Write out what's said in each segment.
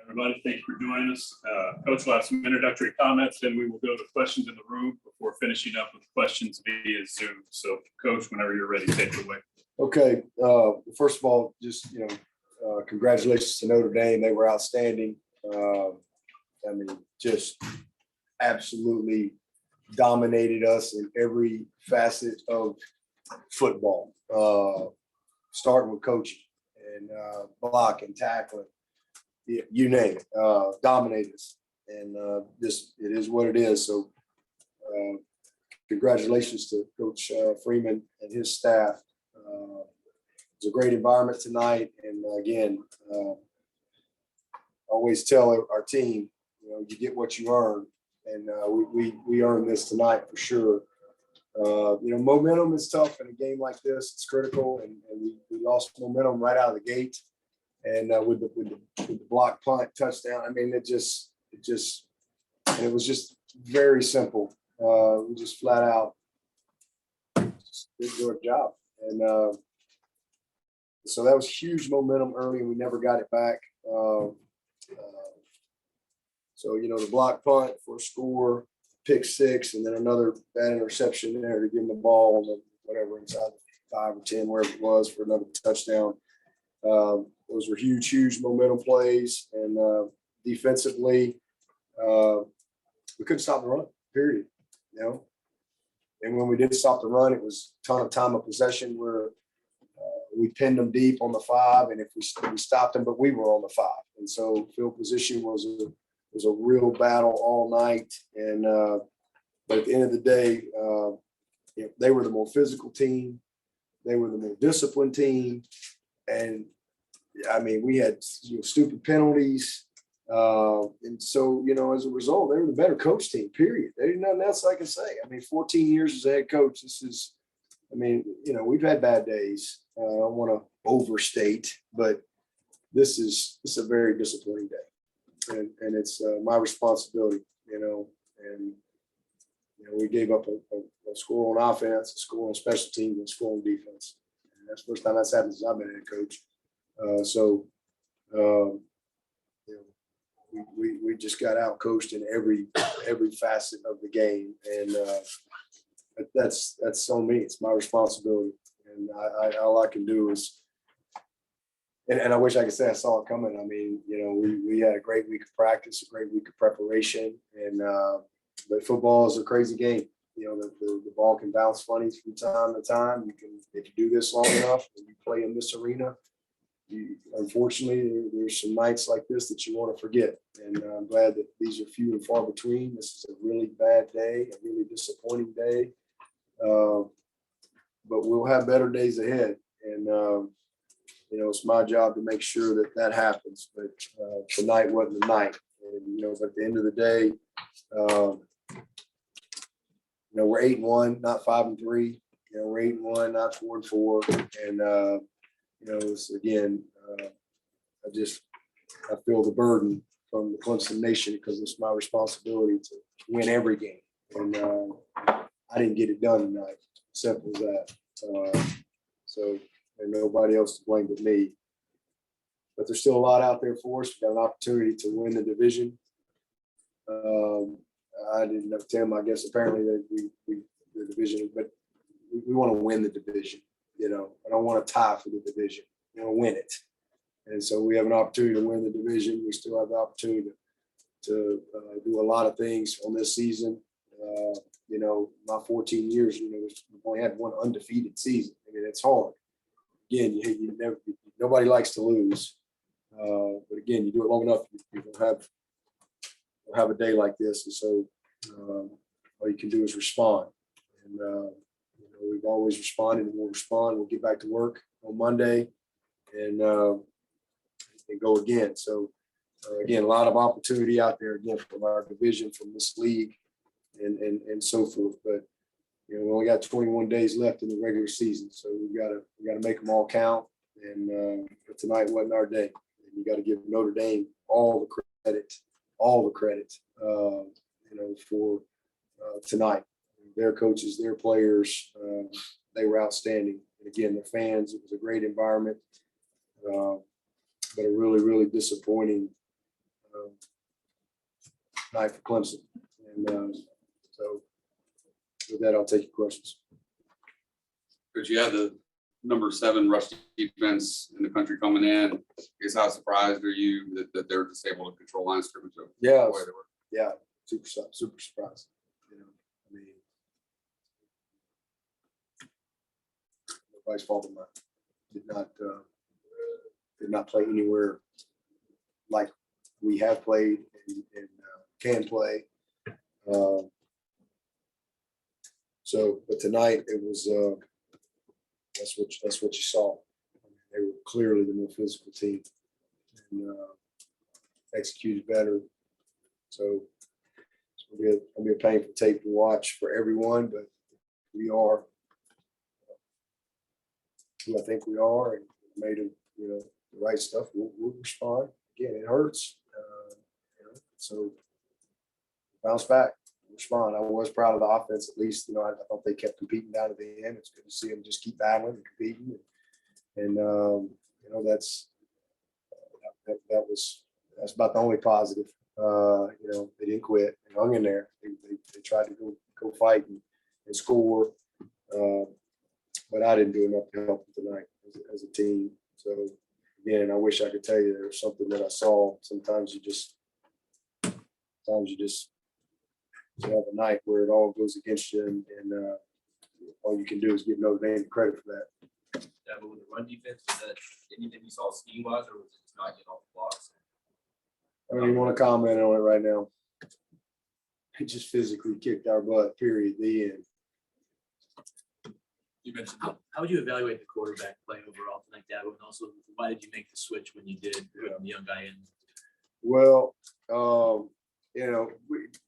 Everybody, thank you for joining us. Coach will have some introductory comments, then we will go to questions in the room before finishing up with questions via Zoom. So, Coach, whenever you're ready, take it away. Okay. First of all, just, congratulations to Notre Dame. They were outstanding. Just absolutely dominated us in every facet of football, starting with coaching and blocking, tackling, you name it, dominated us. And it is what it is. So congratulations to Coach Freeman and his staff. It's a great environment tonight. And again, always tell our team, you get what you earn. And we earned this tonight for sure. Momentum is tough in a game like this. It's critical, and we lost momentum right out of the gate. And with the block punt touchdown, it was just very simple. We just flat out just didn't do our job, and so that was huge momentum early, and we never got it back. So the block punt for a score, pick six, and then another bad interception there to give them the ball, and then whatever inside 5 or 10, wherever it was, for another touchdown. Those were huge momentum plays, and defensively, we couldn't stop the run. Period. And when we did stop the run, it was a ton of time of possession where we pinned them deep on the 5, and if we stopped them, but we were on the 5, and so field position was a real battle all night. And but at the end of the day, they were the more physical team, they were the more disciplined team, and we had stupid penalties, and so as a result, they were the better coach team. Period. There ain't nothing else I can say. 14 years as a head coach. This is, we've had bad days. I don't want to overstate, but this is a very disappointing day, and it's my responsibility. And we gave up a score on offense, a score on special teams, and a score on defense. And that's the first time that's happened since I've been a head coach. We just got out coached in every facet of the game, and that's on me. It's my responsibility, and all I can do is, and I wish I could say I saw it coming. We had a great week of practice, a great week of preparation, and but football is a crazy game. The ball can bounce funny from time to time. If you do this long enough and you play in this arena, unfortunately, there's some nights like this that you want to forget. And I'm glad that these are few and far between. This is a really bad day, a really disappointing day. But we'll have better days ahead. And, it's my job to make sure that happens. But tonight wasn't the night. And, but at the end of the day, we're 8-1, not 5-3. We're 8-1, not 4-4. And, it's, again, I feel the burden from the Clemson Nation because it's my responsibility to win every game. And I didn't get it done tonight. Simple as that. So there's nobody else to blame but me. But there's still a lot out there for us. We've got an opportunity to win the division. I didn't know Tim, I guess apparently that we the division, but we want to win the division. I don't want to tie for the division. Win it. And so we have an opportunity to win the division. We still have the opportunity to do a lot of things on this season. My 14 years, we've only had one undefeated season. It's hard. Again, nobody likes to lose. But again, you do it long enough, you'll have a day like this. And so all you can do is respond. And we've always responded, and we'll respond. We'll get back to work on Monday and go again. So again, a lot of opportunity out there again from our division, from this league, and so forth. But we only got 21 days left in the regular season, so we got to make them all count. And but tonight wasn't our day. And you got to give Notre Dame all the credit, for tonight. Their coaches, their players, they were outstanding. And again, the fans, it was a great environment, but a really, really disappointing night for Clemson. And so with that, I'll take your questions. Because you had the number 7 rush defense in the country coming in. I guess how surprised are you that they're just able to control line scrimmage? Yeah, the way they were? yeah, super surprised. You know, I mean, nobody's fault of mine. Did not play anywhere like we have played and can play. So, but tonight it was. That's what you saw. I mean, they were clearly the more physical team and executed better. So it's gonna be a painful tape to watch for everyone, but we are who I think we are, and made it, the right stuff. We'll respond. Again, it hurts, so bounce back. Respond. I was proud of the offense. At least, I thought they kept competing down to the end. It's good to see them just keep battling and competing. And that's about the only positive. They didn't quit. They hung in there. They tried to go fight and score. But I didn't do enough to help them tonight as a team. So again, I wish I could tell you there's something that I saw. Sometimes you just have a night where it all goes against you, and all you can do is give Notre Dame credit for that. Yeah, but with the run defense, was that anything you saw scheme wise, or was it just not getting off the blocks? I don't even want to comment on it right now. He just physically kicked our butt, period, the end. You mentioned How would you evaluate the quarterback play overall tonight, Dabo? And also, why did you make the switch when you did, putting the young guy in? Well,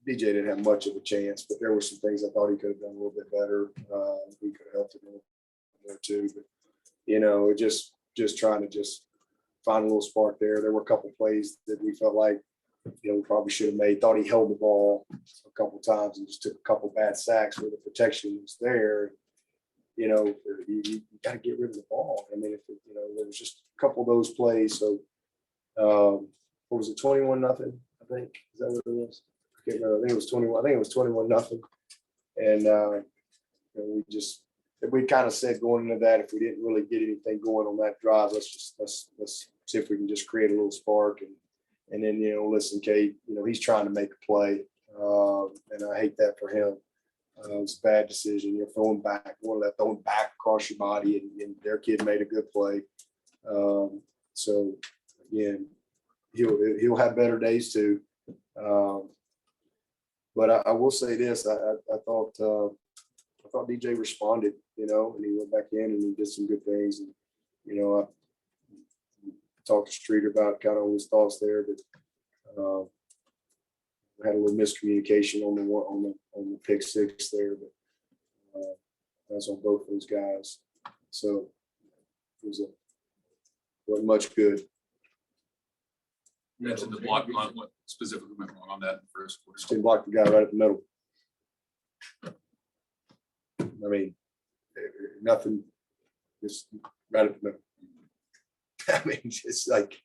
DJ didn't have much of a chance, but there were some things I thought he could have done a little bit better. We could have helped him there too, but just trying to find a little spark there. There were a couple of plays that we felt like we probably should have made. Thought he held the ball a couple of times and just took a couple of bad sacks where the protection was there. You got to get rid of the ball. I mean, if there was just a couple of those plays. So what was it, 21-0? I think, is that what it was? I can't remember. I think it was 21. I think it was 21-0. And we kind of said going into that, if we didn't really get anything going on that drive, let's see if we can just create a little spark. And then, listen, Kate, he's trying to make a play. And I hate that for him. It's a bad decision. You're throwing back, throwing back across your body, and their kid made a good play. So again, he'll have better days too. But I will say this: I thought DJ responded, and he went back in and he did some good things. And I talked to Streeter about kind of his thoughts there, but we had a little miscommunication on the pick 6 there, but that's on both those guys. So it wasn't much good. You mentioned the block punt. What specifically went wrong on that in the first quarter? Just didn't block the guy right at the middle. I mean, nothing, just right at the middle. I mean, it's like,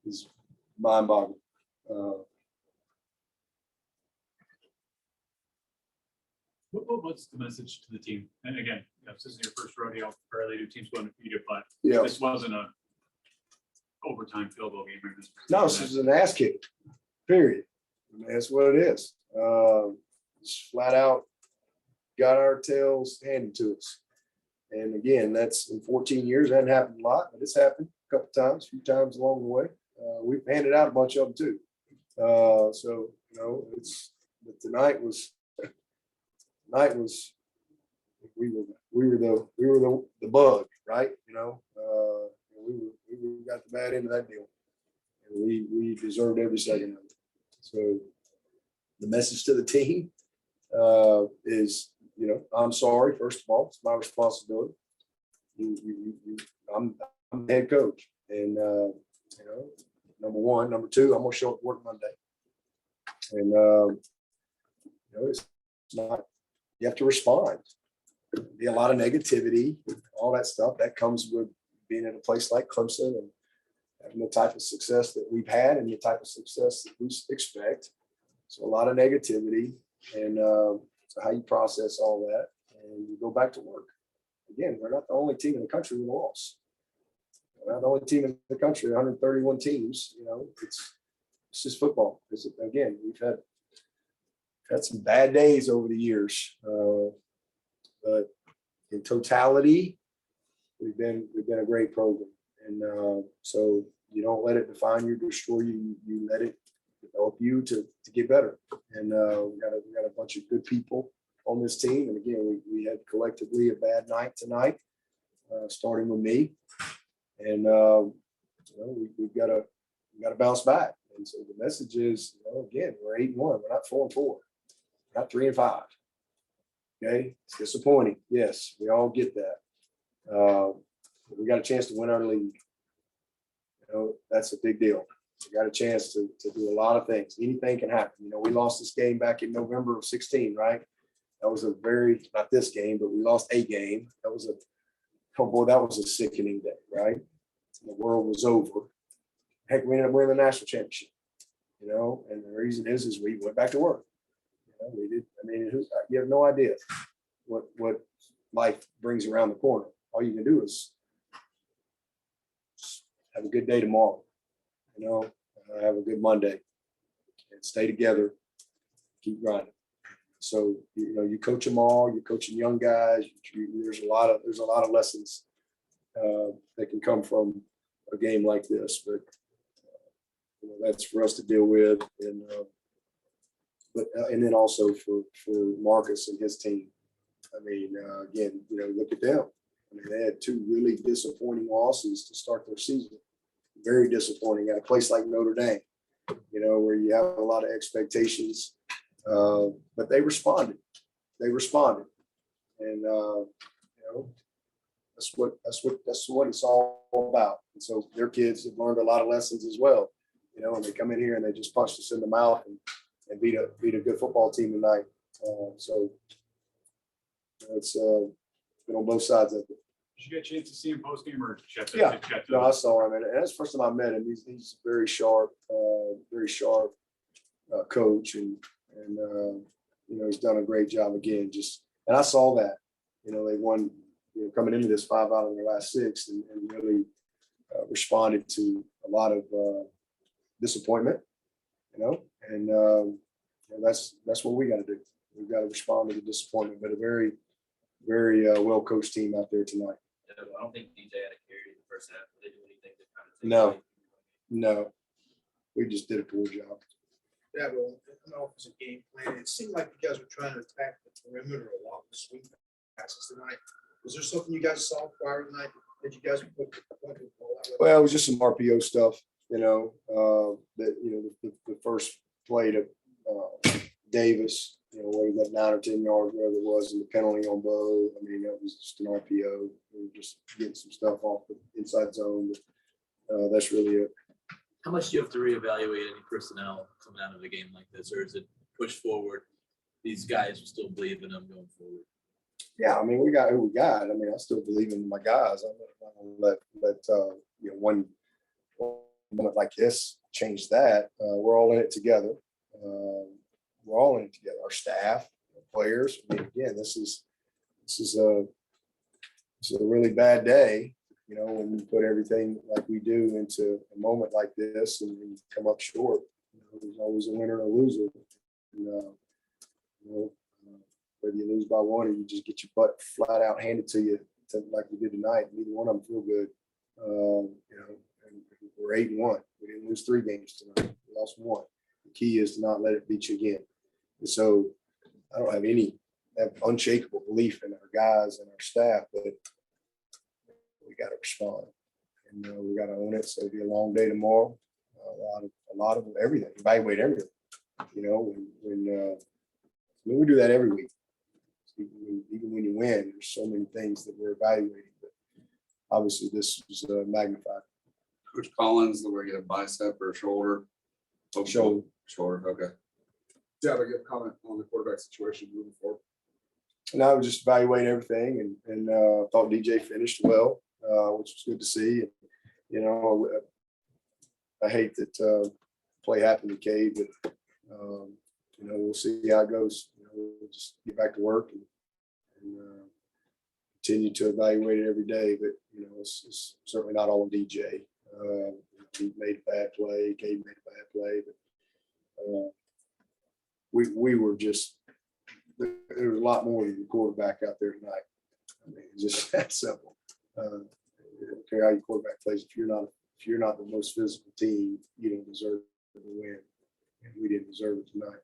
it's mind-boggling. What's the message to the team? And again, this is your first rodeo. Fairly new teams going to feed you, but Yeah. this wasn't a overtime field goal game. No, this is an ass kick, period. I mean, that's what it is. Just flat out got our tails handed to us. And again, that's in 14 years, that hadn't happened a lot, but it's happened a couple times, a few times along the way. We've handed out a bunch of them too. So, but tonight was we were the bug, right? We got the bad end of that deal, and we deserved every second of it. So the message to the team is, I'm sorry. First of all, it's my responsibility. I'm the head coach, and number one, number two, I'm gonna show up to work Monday, and it's not. You have to respond. There'll be a lot of negativity, all that stuff that comes with being in a place like Clemson, having the type of success that we've had and the type of success that we expect. So a lot of negativity, and so how you process all that, and you go back to work. Again, we're not the only team in the country with a loss. We're not the only team in the country, 131 teams. You know, it's just football. Again, we've had some bad days over the years, but in totality, we've been a great program. And so you don't let it define you, destroy you. You let it develop you to get better. And we got a bunch of good people on this team. And again, we had collectively a bad night tonight, starting with me. And we've got to bounce back. And so the message is, again, we're 8-1. We're not 4-4. We're not 3-5. Okay, it's disappointing. Yes, we all get that. But we got a chance to win our league. That's a big deal. We got a chance to do a lot of things. Anything can happen. We lost this game back in November of 16, right? That was not this game, but we lost a game. That was a sickening day, right? The world was over. Heck, we ended up winning the national championship, and the reason is we went back to work. We did. I mean, you have no idea what life brings around the corner. All you can do is have a good day tomorrow, have a good Monday, and stay together, keep grinding. So, you coach them all, you're coaching young guys. There's a lot of lessons that can come from a game like this, but that's for us to deal with. And then also for Marcus and his team. I mean, again, look at them. I mean, they had 2 really disappointing losses to start their season. Very disappointing at a place like Notre Dame, where you have a lot of expectations. But they responded. And that's what it's all about. And so their kids have learned a lot of lessons as well. And they come in here and they just punched us in the mouth and beat a good football team tonight. So it's been on both sides of it. Did you get a chance to see him post game or chat? Yeah, no, I saw him, and that's the first time I met him. He's very sharp coach, and he's done a great job again. And I saw that, they won, coming into this 5 out of their last 6, and really responded to a lot of disappointment, and that's what we got to do. We've got to respond to the disappointment, but a very, very well coached team out there tonight. I don't think DJ had a carry in the first half. Did they do anything to kind of No, we just did a poor job. Yeah, well, an offensive game plan. It seemed like you guys were trying to attack the perimeter a lot with swing passes tonight. Was there something you guys saw prior tonight that you guys put the ball out with? Well, it was just some RPO stuff, that the first play to Davis, where he got 9 or 10 yards, whatever it was, and the penalty on Bo. I mean, that was just an RPO. We were just getting some stuff off the inside zone. But that's really it. How much do you have to reevaluate any personnel coming out of a game like this, or is it push forward? These guys will still believe in them going forward. Yeah, I mean, we got who we got. I mean, I still believe in my guys. I'm not gonna let one moment like this change that. We're all in it together. We're all in it together. Our staff, our players. I mean, again, this is a really bad day. When you put everything like we do into a moment like this and you come up short, there's always a winner and a loser. And, whether you lose by 1 or you just get your butt flat out handed to you like we did tonight, neither one of them feel good. And we're 8-1. We didn't lose 3 games tonight. We lost 1. The key is to not let it beat you again. And so I don't have unshakable belief in our guys and our staff, but we got to respond, and we got to own it. So it'll be a long day tomorrow. A lot of everything, evaluate everything. When we do that every week. Even when you win, there's so many things that we're evaluating. But obviously, this was magnified. Coach Collins, the way you get a bicep or a shoulder. Shoulder. Okay. Do you have a good comment on the quarterback situation moving forward? And I would just evaluate everything, and thought DJ finished well, which was good to see. I hate that play happened to Cade, but we'll see how it goes. We'll just get back to work and continue to evaluate it every day. But it's certainly not all on DJ. He made a bad play. Cade made a bad play, but we were just there was a lot more than the quarterback out there tonight. I mean, it's just that simple. I don't care how your quarterback plays. If you're not the most physical team, you don't deserve to win. And we didn't deserve it tonight.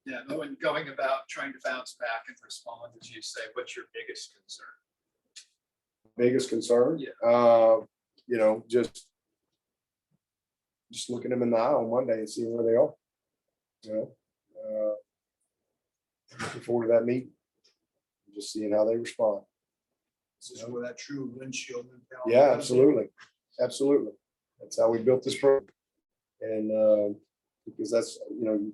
Yeah, no, and going about trying to bounce back and respond, as you say, what's your biggest concern? Biggest concern? Yeah. Just looking them in the eye on Monday and seeing where they are. Looking forward to that meeting. Just seeing how they respond. This is where that true windshield mentality. Yeah, absolutely. Absolutely. That's how we built this program. And because that's, you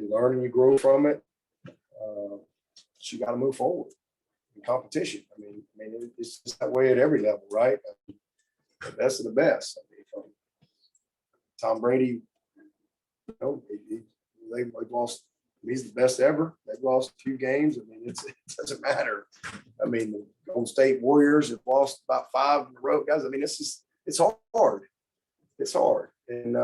learn and you grow from it. But you got to move forward in competition. I mean, it's just that way at every level, right? The best of the best. I mean, from Tom Brady, they've lost. He's the best ever. They've lost a few games. I mean, it doesn't matter. I mean, the Golden State Warriors have lost about 5 in a row, guys. I mean, it's hard. It's hard. And,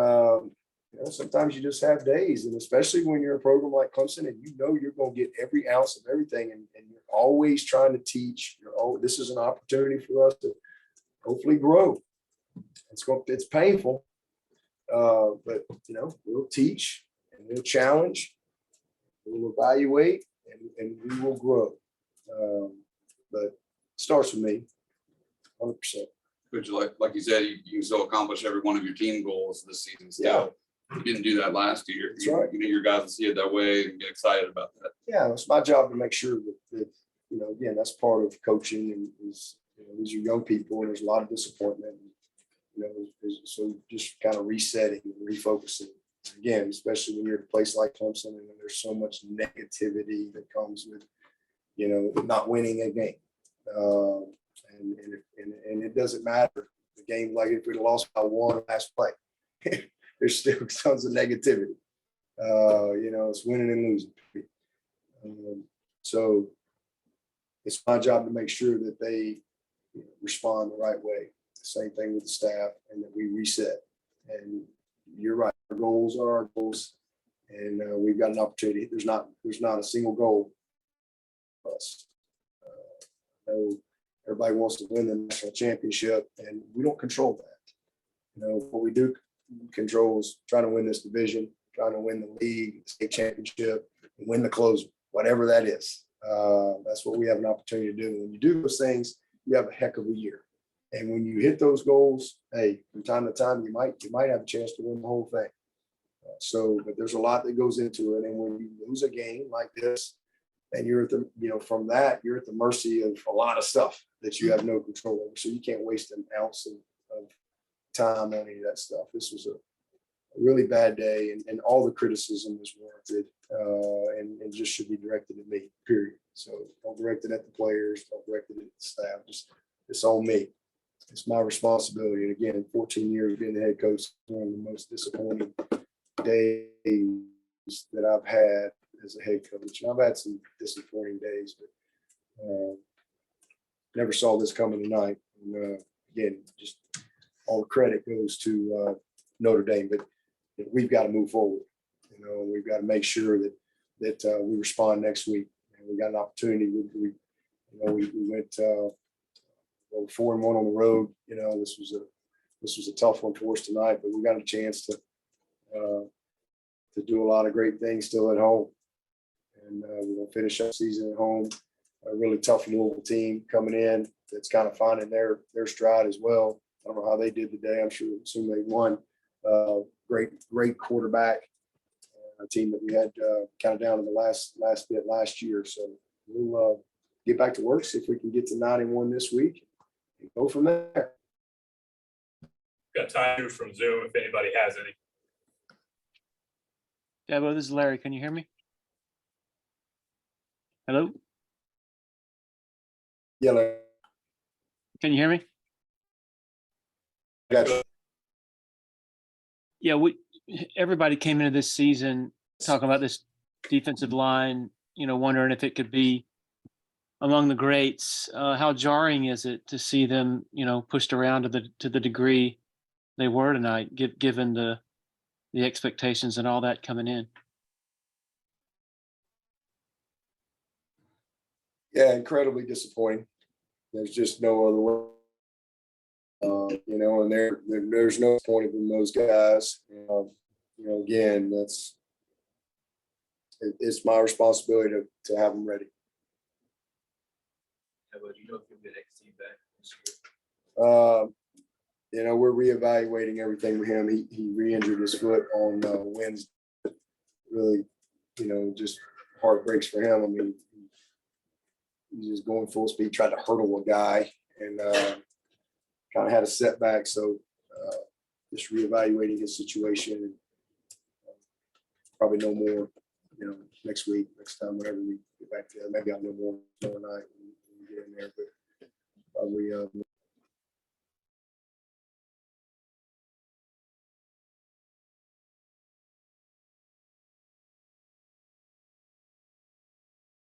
sometimes you just have days. And especially when you're a program like Clemson and you're going to get every ounce of everything. And you're always trying to teach. This is an opportunity for us to hopefully grow. It's painful. But, we'll teach and we'll challenge. We'll evaluate and we will grow. But it starts with me, 100%. Coach, like you said, you can still accomplish every one of your team goals this season still. You didn't do that last year. That's right. Your guys will see it that way and get excited about that. Yeah, it's my job to make sure that again, that's part of coaching and these are young people and there's a lot of disappointment. So just kind of resetting and refocusing. Again, especially when you're at a place like Clemson and there's so much negativity that comes with, not winning a game. And it doesn't matter. The game, like if we lost by 1 last play, there's still tons of negativity. It's winning and losing. So it's my job to make sure that they respond the right way. Same thing with the staff and that we reset. And you're right. Our goals are our goals, and we've got an opportunity. There's not a single goal for us. Everybody wants to win the national championship, and we don't control that. What we do control is trying to win this division, trying to win the league, the state championship, and win the closer, whatever that is. That's what we have an opportunity to do. When you do those things, you have a heck of a year. And when you hit those goals, hey, from time to time, you might have a chance to win the whole thing. But there's a lot that goes into it. And when you lose a game like this, and you're at from that, you're at the mercy of a lot of stuff that you have no control over. So you can't waste an ounce of time on any of that stuff. This was a really bad day, and all the criticism is warranted and just should be directed at me, period. So don't direct it at the players, don't direct it at the staff. It's on me. It's my responsibility. And again, 14 years being the head coach, one of the most disappointing days that I've had as a head coach. And I've had some disappointing days, but never saw this coming tonight. And again, just all the credit goes to Notre Dame, but we've got to move forward. We've got to make sure that we respond next week. And we got an opportunity. We went 4-1 on the road. This was a tough one for us tonight, but we got a chance to do a lot of great things still at home. And we're going to finish up the season at home. A really tough Louisville team coming in that's kind of finding their stride as well. I don't know how they did today. I'm sure assume they won. Great quarterback. A team that we had kind of down in the last bit last year. So we'll get back to work, see if we can get to 9-1 this week and go from there. Got time from Zoom if anybody has any. Dabo, this is Larry. Can you hear me? Hello? Yeah, Larry. Can you hear me? I got you. Yeah, everybody came into this season talking about this defensive line, wondering if it could be among the greats. How jarring is it to see them, pushed around to the degree they were tonight, given the expectations and all that coming in? Yeah, incredibly disappointing. There's just no other way. And there's no point in those guys. Again, it's my responsibility to have them ready. Yeah, but you know if you'll get XT back this year. We're reevaluating everything with him. He re-injured his foot on Wednesday. Really, just heartbreaks for him. I mean, he's just going full speed, tried to hurdle a guy and kind of had a setback. So just reevaluating his situation and probably know more, next time, whenever we get back together. Maybe I'll know more tomorrow night when we get in there, but probably